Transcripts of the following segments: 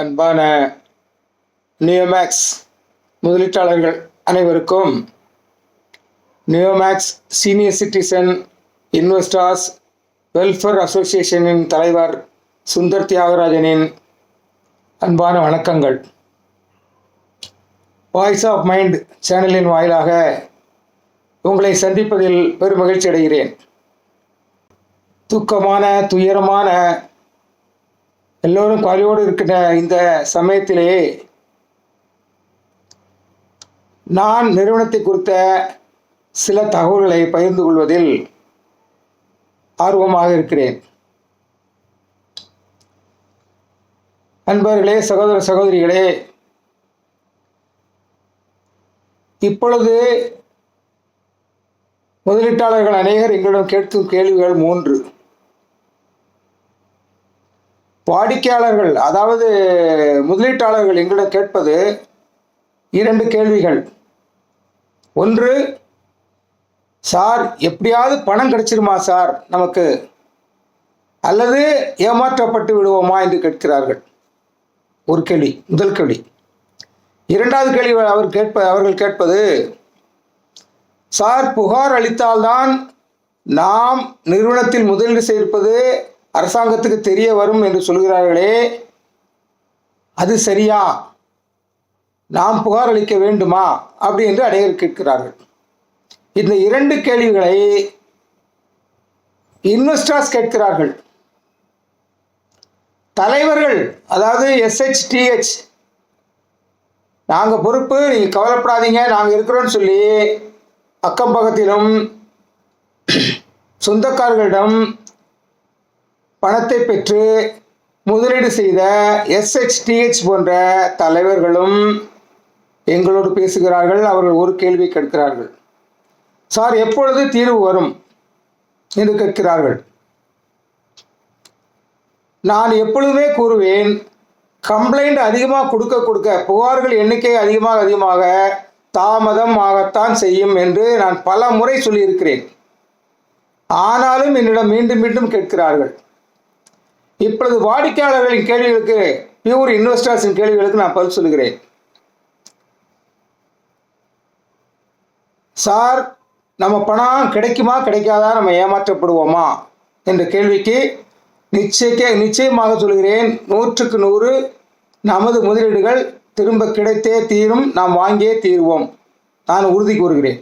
அன்பான நியோமேக்ஸ் முதலீட்டாளர்கள் அனைவருக்கும் Neomax senior citizen investors welfare அசோசியேஷனின் தலைவர் சுந்தர் தியாகராஜனின் அன்பான வணக்கங்கள். வாய்ஸ் ஆஃப் மைண்ட் சேனலின் வாயிலாக உங்களை சந்திப்பதில் பெரும் மகிழ்ச்சி அடைகிறேன். துக்கமான துயரமான எல்லோரும் கவலையோடு இருக்கின்ற இந்த சமயத்திலே நான் நிறுவனத்தை குறித்த சில தகவல்களை பகிர்ந்து கொள்வதில் ஆர்வமாக இருக்கிறேன். நண்பர்களே, சகோதர சகோதரிகளே, இப்பொழுது முதலீட்டாளர்கள் அநேகர் எங்களிடம் கேட்கும் கேள்விகள் 3. வாடிக்கையாளர்கள் அதாவது முதலீட்டாளர்கள் எங்களிடம் கேட்பது 2 கேள்விகள். ஒன்று, சார் எப்படியாவது பணம் கிடைச்சிருமா சார் நமக்கு, அல்லது ஏமாற்றப்பட்டு விடுவோமா என்று கேட்கிறார்கள். ஒரு கேள்வி, முதல் கேள்வி. இரண்டாவது கேள்வி அவர்கள் கேட்பது, சார் புகார் அளித்தால்தான் நாம் நிறுவனத்தில் முதலீடு செய்திருப்பது அரசாங்கத்துக்கு தெரிய வரும் என்று சொல்கிறார்களே, அது சரியா? நாம் புகார் அளிக்க வேண்டுமா அப்படி என்று அநேகர் கேட்கிறார்கள். இந்த 2 கேள்விகளை இன்வெஸ்டர்ஸ் கேட்கிறார்கள். தலைவர்கள் அதாவது SHTH, நாங்கள் பொறுப்பு, நீங்கள் கவலைப்படாதீங்க, நாங்கள் இருக்கிறோன்னு சொல்லி அக்கம் பக்கத்திலும் சொந்தக்காரர்களிடம் பணத்தை பெற்று முதலீடு செய்த SHTH போன்ற தலைவர்களும் எங்களோடு பேசுகிறார்கள். அவர்கள் ஒரு கேள்வி கேட்கிறார்கள், சார் எப்பொழுது தீர்வு வரும் என்று கேட்கிறார்கள். நான் எப்பொழுதுமே கூறுவேன், கம்ப்ளைண்ட் அதிகமாக கொடுக்க புகார்கள் எண்ணிக்கை அதிகமாக தாமதம் ஆகத்தான் செய்யும் என்று நான் பல முறை சொல்லியிருக்கிறேன். ஆனாலும் என்னிடம் மீண்டும் மீண்டும் கேட்கிறார்கள். இப்பொழுது வாடிக்கையாளர்களின் கேள்விகளுக்கு, பியூர் இன்வெஸ்டர்ஸின் கேள்விகளுக்கு நான் பதில் சொல்கிறேன். சார் நம்ம பணம் கிடைக்குமா கிடைக்காதா, நம்ம ஏமாற்றப்படுவோமா என்ற கேள்விக்கு நிச்சயமாக சொல்கிறேன், 100க்கு 100 நமது முதலீடுகள் திரும்ப கிடைத்தே தீரும், நாம் வாங்கியே தீர்வோம். நான் உறுதி கூறுகிறேன்,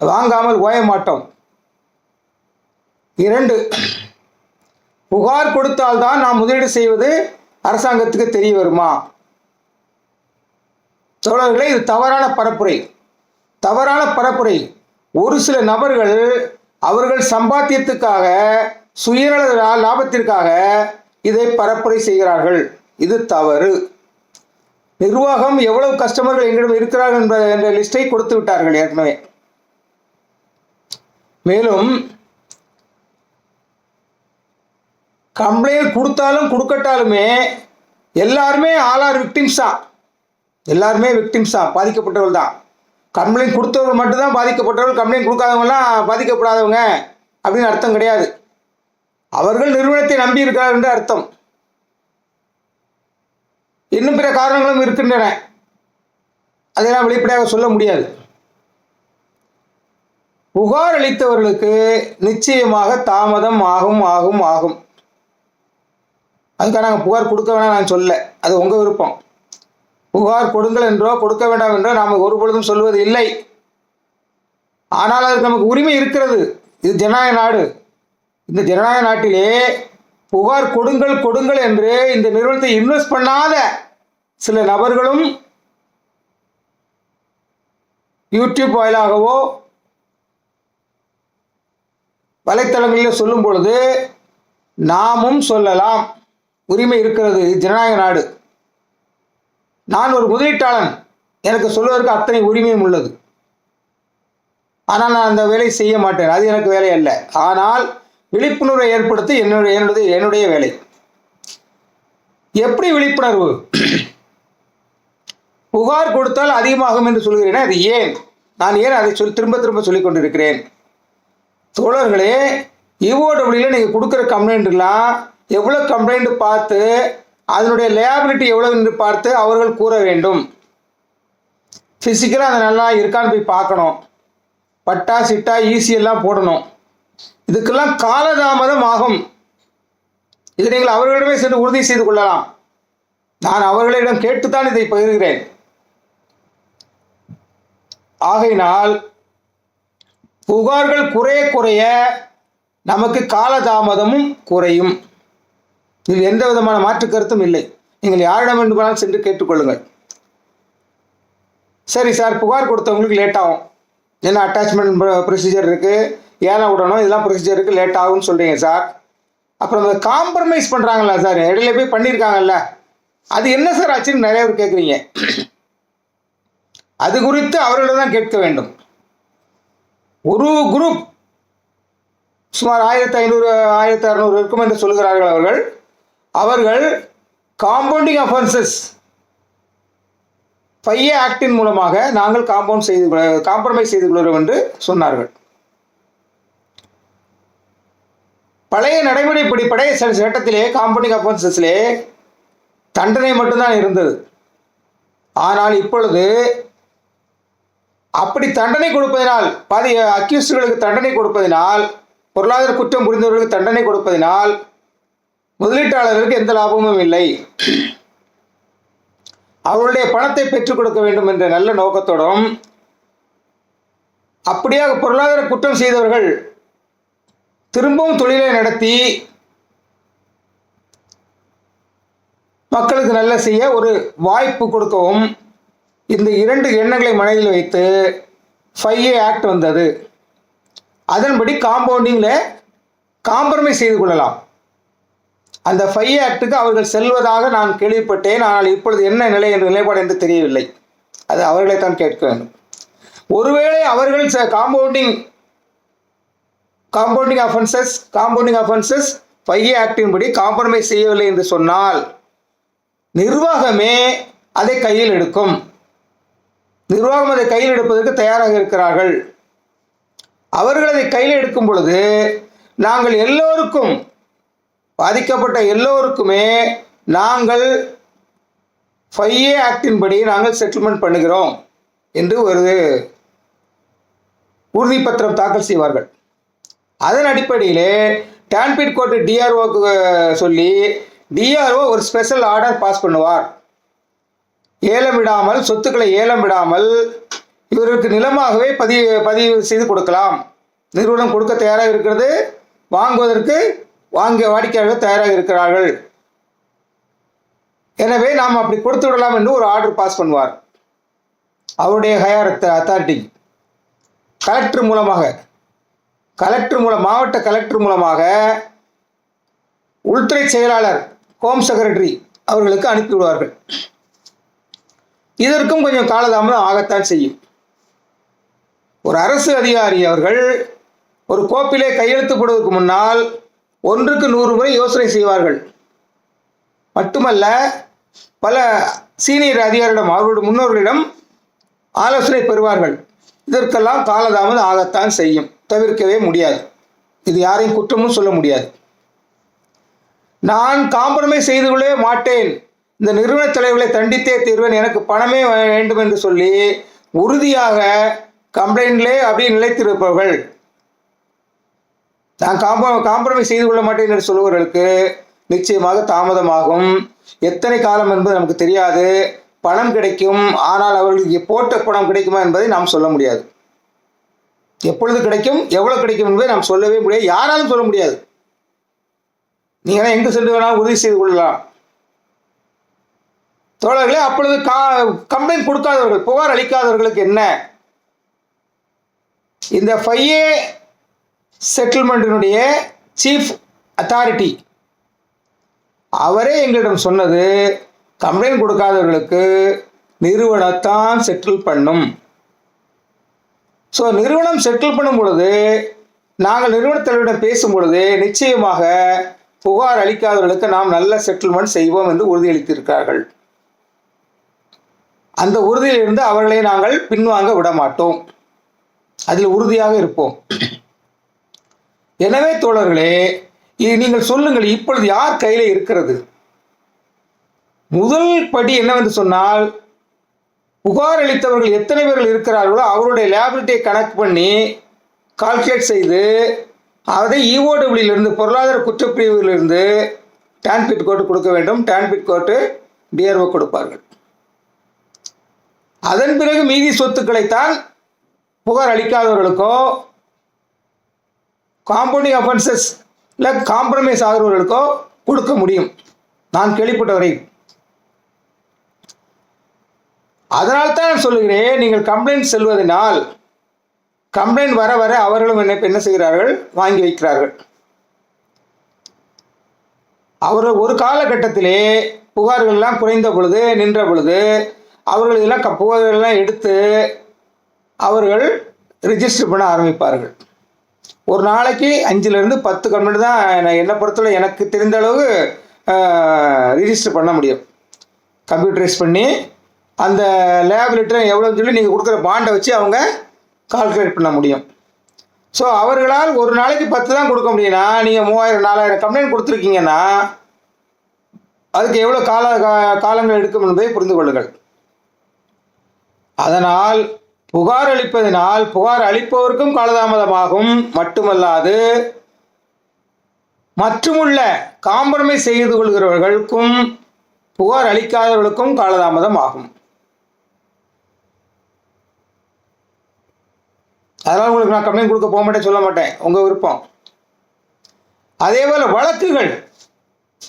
வாங்காமல் ஓய மாட்டோம். 2, புகார் கொடுத்தால்தான் நாம் முதலீடு செய்வது அரசாங்கத்துக்கு தெரிய வருமா? தோழர்களே, இது தவறான பரப்புரை. ஒரு சில நபர்கள் அவர்கள் சம்பாத்தியத்துக்காக, சுயநல லாபத்திற்காக இதை பரப்புரை செய்கிறார்கள். இது தவறு. நிர்வாகம் எவ்வளவு கஸ்டமர்கள் எங்களிடம் இருக்கிறார்கள் என்ற லிஸ்டை கொடுத்து விட்டார்கள் ஏற்கனவே. மேலும் கம்ப்ளைண்ட் கொடுத்தாலும் கொடுக்கட்டாலுமே எல்லாருமே விக்டிம்ஸ் தான், பாதிக்கப்பட்டவர்கள் தான். கம்ப்ளைண்ட் கொடுத்தவர்கள் மட்டும்தான் பாதிக்கப்பட்டவர்கள், கம்ப்ளைண்ட் கொடுக்காதவங்கலாம் பாதிக்கப்படாதவங்க அப்படின்னு அர்த்தம் கிடையாது. அவர்கள் நிறுவனத்தை நம்பி இருக்கிறார்கள் என்று அர்த்தம். இன்னும் பிற காரணங்களும் இருக்கின்றன, அதெல்லாம் வெளிப்படையாக சொல்ல முடியாது. புகார் அளித்தவர்களுக்கு நிச்சயமாக தாமதம் ஆகும். அதுக்காக நாங்கள் புகார் கொடுக்க வேணாம் நான் சொல்ல, அது உங்கள் விருப்பம். புகார் கொடுங்கள் என்றோ கொடுக்க வேண்டாம் என்றோ நாம் ஒருபொழுதும் சொல்வது இல்லை. ஆனால் அதுக்கு நமக்கு உரிமை இருக்கிறது. இது ஜனநாயக நாடு. இந்த ஜனநாயக நாட்டிலே புகார் கொடுங்கள் என்று இந்த நிறுவனத்தை இன்வெஸ்ட் பண்ணாத சில நபர்களும் யூடியூப் வாயிலாகவோ வலைத்தளங்களில் சொல்லும் பொழுது நாமும் சொல்லலாம், உரிமை இருக்கிறது. ஜனநாயக நாடு. நான் ஒரு முதலீட்டாளன், எனக்கு சொல்வதற்கு அத்தனை உரிமையும் உள்ளது. ஆனால் நான் அந்த வேலை செய்ய மாட்டேன், அது எனக்கு வேலை அல்ல. ஆனால் விழிப்புணர்வை ஏற்படுத்தி என்னுடைய வேலை. எப்படி விழிப்புணர்வு? புகார் கொடுத்தால் அதிகமாகும் என்று சொல்கிறேன். அது ஏன்? நான் ஏன் அதை திரும்ப சொல்லிக் கொண்டிருக்கிறேன்? தோழர்களே, EOWல நீங்கள் கொடுக்குற கம்ப்ளைண்ட்லாம் எவ்வளோ கம்ப்ளைண்ட் பார்த்து அதனுடைய லியாபிலிட்டி எவ்வளவு என்று பார்த்து அவர்கள் கூற வேண்டும். ஃபிசிக்கலாக அது நல்லா இருக்கான்னு போய் பார்க்கணும். பட்டா சிட்டா ஈசி எல்லாம் போடணும். இதுக்கெல்லாம் காலதாமதம் ஆகும். இதை நீங்கள் அவர்களிடமே சென்று உறுதி செய்து கொள்ளலாம். நான் அவர்களிடம் கேட்டுத்தான் இதை பகிர்கிறேன். ஆகையினால் புகார்கள் குறைய குறைய நமக்கு காலதாமதமும் குறையும். இதில் எந்த விதமான மாற்று கருத்தும் இல்லை. நீங்கள் யாரிடம் வேண்டுமானாலும் சென்று கேட்டுக்கொள்ளுங்கள். சரி சார், புகார் கொடுத்தவங்களுக்கு லேட் ஆகும், என்ன அட்டாச்மெண்ட் ப்ரொசீஜர் இருக்குது, ஏன விடணும், இதெல்லாம் ப்ரொசீஜர் இருக்குது, லேட் ஆகும்னு சொல்கிறீங்க சார். அப்புறம் இந்த காம்ப்ரமைஸ் பண்ணுறாங்களா சார், இடையில போய் பண்ணியிருக்காங்கல்ல, அது என்ன சார் ஆச்சுன்னு நிறைய பேர் கேட்குறீங்க. அது குறித்து அவர்களிடம் தான் கேட்க வேண்டும். ஒரு குரூப் சுமார் 1500 1600 இருக்கும் என்று சொல்கிறார்கள். அவர்கள் காம்பவுண்டிங் அஃபென்சஸ் 5A ஆக்டின் மூலமாக நாங்கள் காம்ப்ரமைஸ் செய்து கொள்கிறோம் என்று சொன்னார்கள். பழைய நடைமுறைப்படி பழைய சட்டத்திலே காம்பவுண்டிங் அஃபென்சஸ்லே தண்டனை மட்டும்தான் இருந்தது. ஆனால் இப்பொழுது அப்படி தண்டனை கொடுப்பதனால், அக்யூஸ்டுகளுக்கு தண்டனை கொடுப்பதனால், பொருளாதார குற்றம் புரிந்தவர்களுக்கு தண்டனை கொடுப்பதனால் முதலீட்டாளர்களுக்கு எந்த லாபமும் இல்லை. அவருடைய பணத்தை பெற்றுக் கொடுக்க வேண்டும் என்ற நல்ல நோக்கத்தோடும், அப்படியாக பொருளாதார குற்றம் செய்தவர்கள் திரும்பவும் தொழிலை நடத்தி மக்களுக்கு நல்ல செய்ய ஒரு வாய்ப்பு கொடுக்கவும் இந்த 2 எண்ணங்களை மனதில் வைத்து 5A ஆக்ட் வந்தது. அதன்படி காம்பவுண்டிங்கில் காம்ப்ரமைஸ் செய்து கொள்ளலாம். அந்த 5A ஆக்டுக்கு அவர்கள் செல்வதாக நான் கேள்விப்பட்டேன். ஆனால் இப்பொழுது என்ன நிலை என்ற நிலைப்பாடு என்று தெரியவில்லை. அது அவர்களைத்தான் கேட்க வேண்டும். ஒருவேளை அவர்கள் காம்பவுண்டிங் அஃபென்சஸ் 5A ஆக்டின் படி காம்ப்ரமைஸ் செய்யவில்லை என்று சொன்னால் நிர்வாகமே அதை கையில் எடுக்கும். நிர்வாகம் அதை கையில் எடுப்பதற்கு தயாராக இருக்கிறார்கள். அவர்கள் அதை கையில் எடுக்கும் பொழுது நாங்கள் எல்லோருக்கும், பாதிக்கப்பட்ட எல்லோருக்குமே நாங்கள் 5A ஆக்டின் படி நாங்கள் செட்டில்மெண்ட் பண்ணுகிறோம் என்று ஒரு உறுதிப்பத்திரம் தாக்கல் செய்வார்கள். அதன் அடிப்படையிலே டான்பிட் கோர்ட்டு டிஆர்ஓக்கு சொல்லி டிஆர்ஓ ஒரு ஸ்பெஷல் ஆர்டர் பாஸ் பண்ணுவார். ஏலமிடாமல், சொத்துக்களை ஏலம் விடாமல் இவருக்கு நிலமாகவே பதிவு செய்து கொடுக்கலாம். நிறுவனம் கொடுக்க தயாராக இருக்கிறது, வாங்குவதற்கு வாடிக்கையாளர்கள் தயாராக இருக்கிறார்கள், எனவே நாம் அப்படி கொடுத்து விடலாம் என்று ஒரு ஆர்டர் பாஸ் பண்ணுவார். அவருடைய ஹையர் அத்தாரிட்டி மாவட்ட கலெக்டர் மூலமாக உள்துறை செயலாளர், ஹோம் செக்ரட்டரி அவர்களுக்கு அனுப்பிவிடுவார்கள். இதற்கும் கொஞ்சம் காலதாமதம் ஆகத்தான் செய்யும். ஒரு அரசு அதிகாரி அவர்கள் ஒரு கோப்பிலே கையெழுத்து போடுவதற்கு முன்னால் 1க்கு 100 முறை யோசனை செய்வார்கள். மட்டுமல்ல, பல சீனியர் அதிகாரிகளிடம், அவர்களுடைய முன்னோர்களிடம் ஆலோசனை பெறுவார்கள். இதற்கெல்லாம் காலதாமதம் ஆகத்தான் செய்யும், தவிர்க்கவே முடியாது. இது யாரையும் குற்றமும் சொல்ல முடியாது. நான் காம்ப்ரமைஸ் செய்து கொள்ளவே மாட்டேன், இந்த நிறுவன தலைவர்களை தண்டித்தே தீர்வேன், எனக்கு பணமே வேண்டும் என்று சொல்லி உறுதியாக கம்ப்ளைண்ட்லே அப்படியே நிலைத்திருப்பவர்கள், நான் காம்ப்ரமைஸ் செய்து கொள்ள மாட்டேன் என்று சொல்பவர்களுக்கு நிச்சயமாக தாமதமாகும். எத்தனை காலம் என்பது நமக்கு தெரியாது. பணம் கிடைக்கும், ஆனால் அவர்களுக்கு போட்ட பணம் கிடைக்குமா என்பதை நாம் சொல்ல முடியாது. எப்பொழுது கிடைக்கும், எவ்வளவு கிடைக்கும் என்பதை நாம் சொல்லவே முடியாது, யாராலும் சொல்ல முடியாது. நீங்கள் எங்கு சென்று வேணாலும் உறுதி செய்து கொள்ளலாம். தோழர்களே, அப்பொழுது கம்ப்ளைண்ட் கொடுக்காதவர்கள், புகார் அளிக்காதவர்களுக்கு என்ன, இந்த 5A செட்டில்மெண்ட்டினுடைய சீஃப் அத்தாரிட்டி அவரே எங்களிடம் சொன்னது, கம்ப்ளைண்ட் கொடுக்காதவர்களுக்கு நிறுவனத்தான் செட்டில் பண்ணும். ஸோ நிறுவனம் செட்டில் பண்ணும் பொழுது, நாங்கள் நிறுவன தலைவரிடம் பேசும் பொழுது நிச்சயமாக புகார் அளிக்காதவர்களுக்கு நாம் நல்ல செட்டில்மெண்ட் செய்வோம் என்று உறுதியளித்திருக்கிறார்கள். அந்த உறுதியிலிருந்து அவர்களை நாங்கள் பின்வாங்க விட மாட்டோம், அதில் உறுதியாக இருப்போம். எனவே தோழர்களே, நீங்கள் சொல்லுங்கள், இப்பொழுது யார் கையில் இருக்கிறது? முதல் படி என்னவென்று சொன்னால், புகார் அளித்தவர்கள் எத்தனை பேர்கள் இருக்கிறார்களோ அவருடைய லேபிலிட்டியை கணக்கு பண்ணி கால்குலேட் செய்து அதை இஓடபிள்யூலிருந்து பொருளாதார குற்றப்பிரிவிலிருந்து டான்பிட் கோர்ட்டு கொடுக்க வேண்டும். டான்பிட் கோர்ட்டு டிஆர்ஓ கொடுப்பார்கள். அதன் பிறகு மீதி சொத்துக்களைத்தான் புகார் அளிக்காதவர்களுக்கோ காம்பவுண்டிங் அஃபென்சஸ் இல்லை காம்ப்ரமைஸ் ஆகிறவர்களுக்கோ கொடுக்க முடியும், நான் கேள்விப்பட்டவரை. அதனால்தான் நான் சொல்லுகிறேன், நீங்கள் கம்ப்ளைண்ட் செல்வதனால் கம்ப்ளைண்ட் வர வர அவர்களும் என்ன செய்கிறார்கள், வாங்கி வைக்கிறார்கள். அவர்கள் ஒரு காலகட்டத்திலே புகார்கள் எல்லாம் குறைந்த பொழுது, நின்ற பொழுது அவர்கள் இதெல்லாம் புகார்களெல்லாம் எடுத்து அவர்கள் ரிஜிஸ்டர் பண்ண ஆரம்பிப்பார்கள். ஒரு நாளைக்கு 5லிருந்து 10 கம்ப்ளைண்ட் தான் என்னை பொறுத்தவரை எனக்கு தெரிந்த அளவு ரிஜிஸ்டர் பண்ண முடியும். கம்ப்யூட்டரைஸ் பண்ணி அந்த லேபிலிட்டர் எவ்வளோன்னு சொல்லி நீங்கள் கொடுக்குற பாண்டை வச்சு அவங்க கால்குலேட் பண்ண முடியும். ஸோ அவர்களால் ஒரு நாளைக்கு 10 தான் கொடுக்க முடியும்னா, நீங்கள் 3000-4000 கம்ப்ளைண்ட் கொடுத்துருக்கீங்கன்னா அதுக்கு எவ்வளோ காலங்கள் எடுக்கும் என்பதை புரிந்து கொள்ளுங்கள். அதனால் புகார் அளிப்பதனால் புகார் அளிப்பவருக்கும் காலதாமதமாகும், மட்டுமல்லாது மற்றுமுள்ள காம்ப்ரமைஸ் செய்து கொள்கிறவர்களுக்கும் புகார் அளிக்காதவர்களுக்கும் காலதாமதம் ஆகும். அதனால் உங்களுக்கு நான் கம்ப்ளைண்ட் கொடுக்க போக மாட்டேன், சொல்ல மாட்டேன், உங்கள் விருப்பம். அதே போல்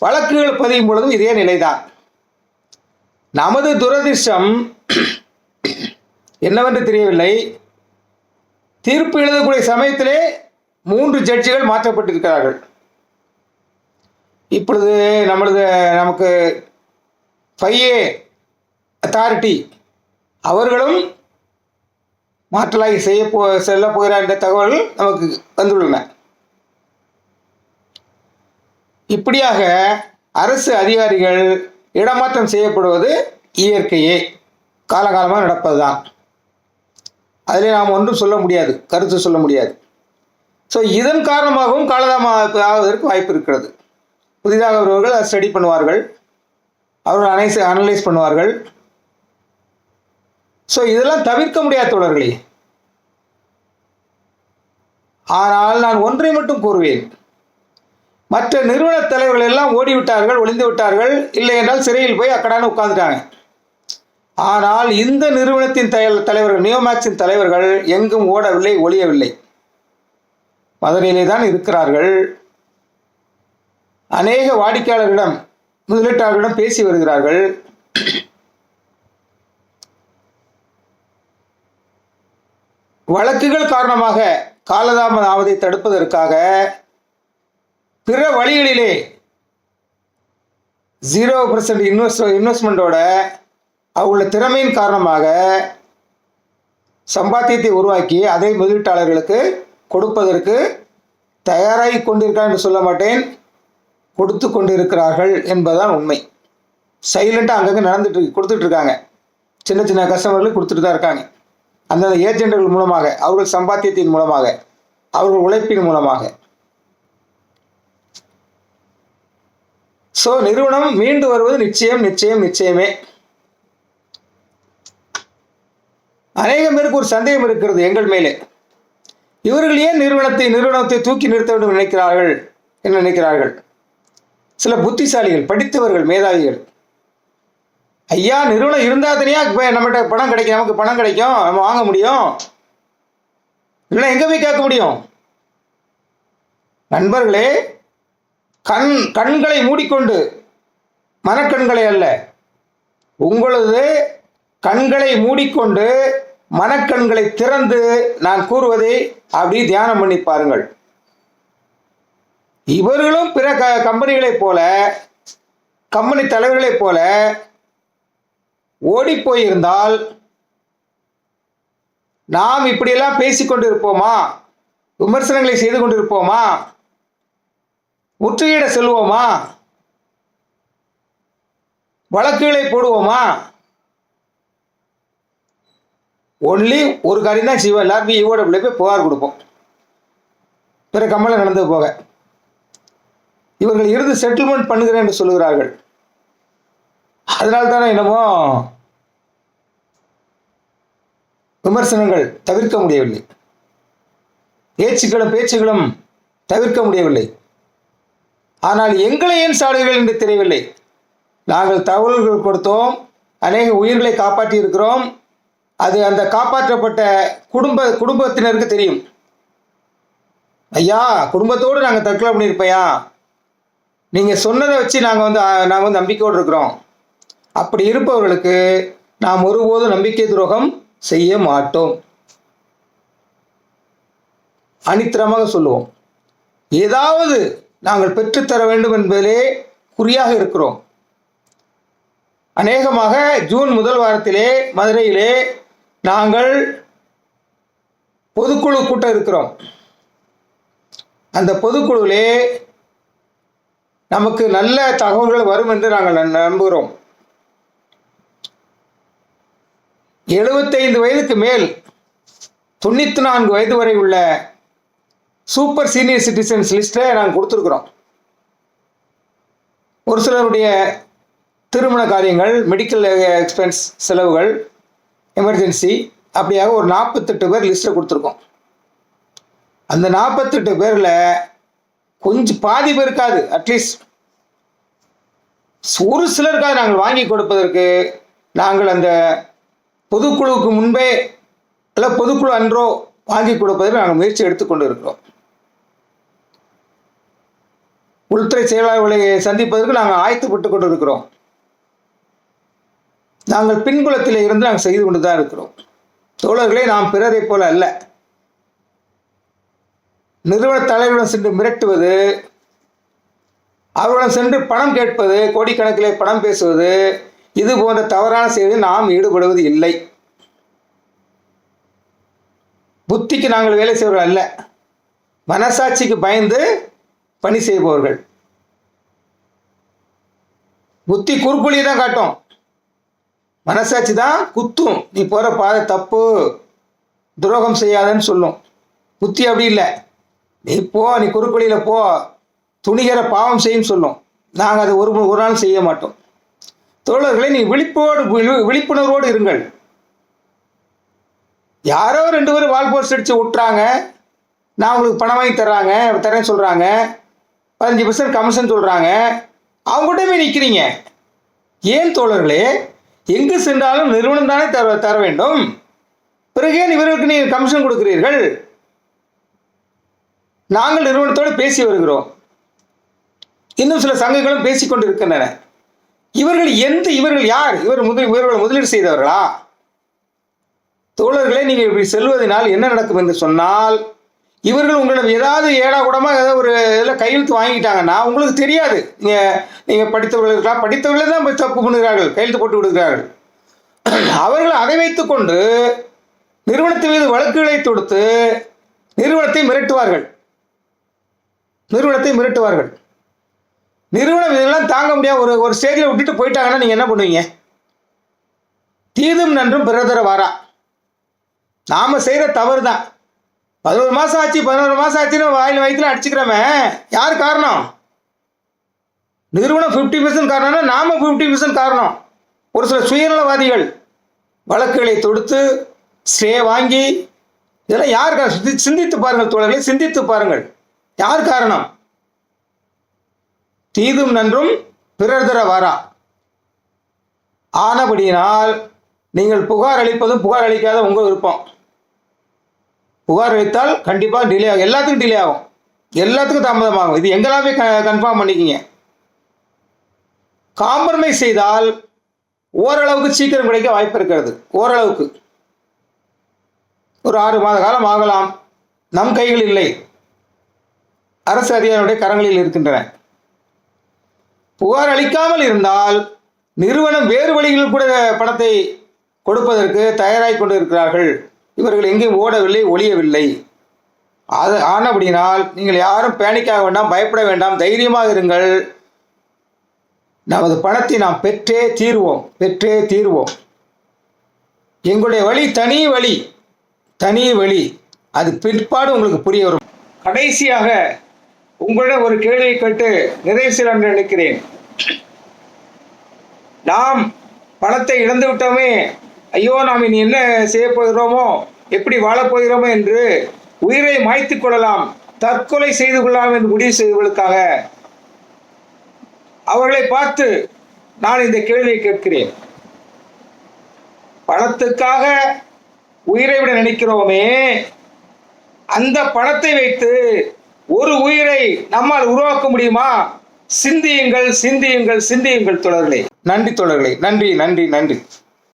வழக்குகள் பதியும் பொழுதும் இதே நிலைதான். நமது துரதிர்ஷ்டம் என்னவென்று தெரியவில்லை, தீர்ப்பு எழுதக்கூடிய சமயத்திலே 3 ஜட்ஜிகள் மாற்றப்பட்டிருக்கிறார்கள். இப்பொழுது நமக்கு 5A அத்தாரிட்டி அவர்களும் மாற்றலாகி செல்ல போகிறார் என்ற தகவல்கள் நமக்கு வந்துள்ளன. இப்படியாக அரசு அதிகாரிகள் இடமாற்றம் செய்யப்படுவது இயற்கையே, காலகாலமாக நடப்பதுதான். அதில் நாம் ஒன்றும் சொல்ல முடியாது, கருத்து சொல்ல முடியாது. ஸோ இதன் காரணமாகவும் காலதாமதம் ஆவதற்கு வாய்ப்பு இருக்கிறது. புதிதாக வருவர்கள் அதை ஸ்டடி பண்ணுவார்கள், அவர்கள் அனலைஸ் பண்ணுவார்கள். ஸோ இதெல்லாம் தவிர்க்க முடியாத தோழர்களே. ஆனால் நான் ஒன்றை மட்டும் கூறுவேன், மற்ற நிறுவன தலைவர்கள் எல்லாம் ஓடிவிட்டார்கள், ஒளிந்து விட்டார்கள், இல்லை என்றால் சிறையில் போய் அக்கடான உட்கார்ந்துட்டாங்க. ஆனால் இந்த நிறுவனத்தின் தலைவர்கள், நியோமேக்ஸின் தலைவர்கள் எங்கும் ஓடவில்லை, ஒளியவில்லை, மதுரையிலே தான் இருக்கிறார்கள். அநேக வாடிக்கையாளர்களிடம், முதலீட்டாளர்களிடம் பேசி வருகிறார்கள். வழக்குகள் காரணமாக காலதாமதம் ஆவதை தடுப்பதற்காக பிற வழிகளிலே 0% இன்வெஸ்ட்மெண்ட்டோட அவங்கள திறமையின் காரணமாக சம்பாத்தியத்தை உருவாக்கி அதை முதலீட்டாளர்களுக்கு கொடுப்பதற்கு தயாராகி கொண்டிருக்கார் என்று சொல்ல மாட்டேன், கொடுத்து கொண்டிருக்கிறார்கள் என்பதுதான் உண்மை. சைலண்டாக அங்கங்கே கொடுத்துட்டு இருக்காங்க. சின்ன சின்ன கஸ்டமர்களுக்கு கொடுத்துட்டு தான் இருக்காங்க. அந்தந்த ஏஜென்ட்கள் மூலமாக, அவர்கள் சம்பாத்தியத்தின் மூலமாக, அவர்கள் உழைப்பின் மூலமாக. ஸோ நிறுவனம் மீண்டு வருவது நிச்சயமே. அநேகம் பேருக்கு ஒரு சந்தேகம் இருக்கிறது எங்கள் மேலே. இவர்கள் ஏன் நிறுவனத்தை தூக்கி நிறுத்த வேண்டும் நினைக்கிறார்கள்? சில புத்திசாலிகள், படித்தவர்கள், மேதாவிகள், ஐயா நிறுவனம் இருந்தால் தனியா நம்மகிட்ட பணம் கிடைக்கும், நமக்கு பணம் கிடைக்கும், நம்ம வாங்க முடியும், இல்லைன்னா எங்கே போய் கேட்க முடியும்? நண்பர்களே, கண்களை மூடிக்கொண்டு, மனக்கண்களை அல்ல, உங்களது கண்களை மூடிக்கொண்டு மனக்கண்களை திறந்து நான் கூறுவதை அப்படி தியானம் பண்ணி பாருங்கள். இவர்களும் பிற கம்பெனிகளைப் போல, கம்பெனி தலைவர்களைப் போல ஓடி போயிருந்தால் நாம் இப்படியெல்லாம் பேசிக்கொண்டு இருப்போமா? விமர்சனங்களை செய்து கொண்டிருப்போமா? முற்றுகையிட செல்வோமா? வழக்குகளை போடுவோமா? ஒன்லி ஒரு காரியம் தான் செய்வோம், எல்லாருமே ஈவோடபிள்யூ போய் புகார் கொடுப்போம். பிற கம்பெனி நடந்து போக இவர்கள் இருந்து செட்டில்மெண்ட் பண்ணுகிறேன் என்று சொல்லுகிறார்கள். அதனால தானே என்னமோ விமர்சனங்கள் தவிர்க்க முடியவில்லை, பேச்சுகளும் தவிர்க்க முடியவில்லை. ஆனால் எங்களை ஏன் சாடுகிறீர்கள் என்று தெரியவில்லை. நாங்கள் தகவல்கள் கொடுத்தோம், அநேக உயிர்களை காப்பாற்றி இருக்கிறோம். அது அந்த காப்பாற்றப்பட்ட குடும்பத்தினருக்கு தெரியும். ஐயா, குடும்பத்தோடு நாங்கள் தற்கொலை பண்ணியிருப்பையா, நீங்கள் சொன்னதை வச்சு நாங்கள் வந்து நம்பிக்கையோடு இருக்கிறோம். அப்படி இருப்பவர்களுக்கு நாம் ஒருபோதும் நம்பிக்கை துரோகம் செய்ய மாட்டோம். அனித்திரமாக சொல்லுவோம். ஏதாவது நாங்கள் பெற்றுத்தர வேண்டும் என்பதிலே குறியாக இருக்கிறோம். அநேகமாக ஜூன் முதல் வாரத்திலே மதுரையிலே நாங்கள் பொதுக்குழு கூட்டம் இருக்கிறோம். அந்த பொதுக்குழுவிலே நமக்கு நல்ல தகவல்கள் வரும் என்று நாங்கள் நம்புகிறோம். 75 வயதுக்கு மேல் 94 வயது வரை உள்ள சூப்பர் சீனியர் சிட்டிசன்ஸ் லிஸ்ட்டை நாங்கள் கொடுத்துருக்குறோம். ஒரு சிலருடைய திருமண காரியங்கள், மெடிக்கல் எக்ஸ்பென்ஸ் செலவுகள், எமர்ஜென்சி, அப்படியாக ஒரு 48 பேர் லிஸ்ட்டை கொடுத்துருக்கோம். அந்த 48 பேரில் கொஞ்சம் பாதி பேருக்காது, அட்லீஸ்ட் ஒரு சிலருக்காக நாங்கள் வாங்கி கொடுப்பதற்கு நாங்கள் அந்த பொதுக்குழுவுக்கு முன்பே இல்லை பொதுக்குழு அன்றோ வாங்கி கொடுப்பதற்கு நாங்கள் முயற்சி எடுத்துக்கொண்டு இருக்கிறோம். உள்துறை செயலாளர்களை சந்திப்பதற்கு நாங்கள் ஆயத்தப்பட்டு கொண்டு இருக்கிறோம். நாங்கள் பின்புலத்தில் இருந்து நாங்கள் செய்து கொண்டு தான் இருக்கிறோம். தோழர்களே, நாம் பிறரை போல அல்ல. நிறுவன தலைவரிடம் சென்று மிரட்டுவது, அவரிடம் சென்று பணம் கேட்பது, கோடிக்கணக்கிலே பணம் பேசுவது, இது போன்ற தவறான செயலில் நாம் ஈடுபடுவது இல்லை. புத்திக்கு நாங்கள் வேலை செய்வர்கள் அல்ல, மனசாட்சிக்கு பயந்து பணி செய்பவர்கள். புத்தி குறுக்குழியை தான் காட்டும், மனசாட்சி தான் குத்தும். நீ போகிற பாதை தப்பு, துரோகம் செய்யாதன்னு சொல்லும். புத்தி அப்படி இல்லை. நீ குறுக்குழியில் போ, துணிகிற பாவம் செய்யும் சொல்லும். நாங்கள் அதை ஒரு நாள் செய்ய மாட்டோம். தோழர்களை, நீ விழிப்புணர்வோடு இருங்கள். யாரோ 2 பேர் வால் போஸ்ட் அடித்து விட்டுறாங்க, நான் உங்களுக்கு பணம் வாங்கி தரேன்னு சொல்கிறாங்க, 15% கமிஷன் சொல்கிறாங்க, அவங்ககிட்ட போய் நிற்கிறீங்க. ஏன் தோழர்களே? எங்கு சென்றாலும் நிறுவனம் தானே தர வேண்டும். பிறகு ஏன் இவர்களுக்கு நீங்கள் கமிஷன் கொடுக்கிறீர்கள்? நாங்கள் நிறுவனத்தோடு பேசி வருகிறோம், இன்னும் சில சங்கங்களும் பேசிக்கொண்டு இருக்கின்றன. இவர்கள் யார்? இவர்கள் முதலீடு செய்தவர்களா? தோழர்களே, நீங்கள் இப்படி செல்வதனால் என்ன நடக்கும் என்று சொன்னால், இவர்கள் உங்களிடம் ஏதாவது ஏடாகூடமாக ஏதாவது ஒரு இதில் கையெழுத்து வாங்கிட்டாங்கன்னா உங்களுக்கு தெரியாது. நீங்கள் படித்தவர்களே தான் தப்பு பண்ணுகிறார்கள், கையெழுத்து போட்டு விடுகிறார்கள். அவர்கள் அதை வைத்துக்கொண்டு நிறுவனத்தின் மீது வழக்குகளை தொடுத்து நிறுவனத்தை மிரட்டுவார்கள். நிறுவனம் இதெல்லாம் தாங்க முடியாது. ஒரு ஸ்டேஜில் விட்டுட்டு போயிட்டாங்கன்னா நீங்கள் என்ன பண்ணுவீங்க? தீதும் நன்றும் பிறர் தர வாரா. நாம் செய்கிற தவறு தான். 11 மாதம் ஆச்சுன்னு வாயில் வயிற்றுல அடிச்சுக்கிறோமே, யார் காரணம்? நிறுவனம் 50% காரணம்னா நாம 50% காரணம். ஒரு சில சுயநலவாதிகள் வழக்குகளை தொடுத்து ஸ்டே வாங்கி, இதெல்லாம் யார் காரணம்? சிந்தித்து பாருங்கள் தோழர்களே, சிந்தித்து பாருங்கள். யார் காரணம்? தீதும் நன்றும் பிறர் தர வாரா. ஆனபடியினால் நீங்கள் புகார் அளிப்பதும் புகார் அளிக்காத உங்கள் விருப்பம். புகார் அளித்தால் கண்டிப்பாக டிலே ஆகும், எல்லாத்துக்கும் டிலே ஆகும், எல்லாத்துக்கும் தாமதமாகும். இது எங்களாவே கன்ஃபார்ம் பண்ணிக்கிங்க. காம்ப்ரமைஸ் செய்தால் ஓரளவுக்கு சீக்கிரம் கிடைக்க வாய்ப்பு இருக்கிறது. ஓரளவுக்கு ஒரு 6 மாத காலம் ஆகலாம். நம் கைகள் இல்லை, அரசு அதிகாரிகளுடைய கரங்களில் இருக்கின்றன. புகார் அளிக்காமல் இருந்தால் நிறுவனம் வேறு வழிகளில் கூட பணத்தை கொடுப்பதற்கு தயாராகி கொண்டு இருக்கிறார்கள். இவர்கள் எங்கேயும் ஓடவில்லை, ஒளியவில்லை. ஆனபடினால் நீங்கள் யாரும் பேனிக்காக வேண்டாம், பயப்பட வேண்டாம், தைரியமாக இருங்கள். நமது பணத்தை நாம் பெற்றே தீர்வோம். எங்களுடைய வழி தனி வழி. அது பிற்பாடு உங்களுக்கு புரிய வரும். கடைசியாக உங்களிடம் ஒரு கேள்வியை கேட்டு நிறைவு செய்ய நினைக்கிறேன். நாம் பணத்தை இழந்து விட்டோமே, ஐயோ நாம் இனி என்ன செய்ய போகிறோமோ, எப்படி வாழப் போகிறோமோ என்று உயிரை மாய்த்துக் கொள்ளலாம், தற்கொலை செய்து கொள்ளலாம் என்று முடிவு செய்வதற்காக அவர்களை பார்த்து நான் இந்த கேள்வியை கேட்கிறேன். பணத்துக்காக உயிரை விட நினைக்கிறோமே, அந்த பணத்தை வைத்து ஒரு உயிரை நம்மால் உருவாக்க முடியுமா? சிந்தியுங்கள், சிந்தியுங்கள், சிந்தியுங்கள் தோழர்களே. நன்றி தோழர்களே, நன்றி நன்றி நன்றி.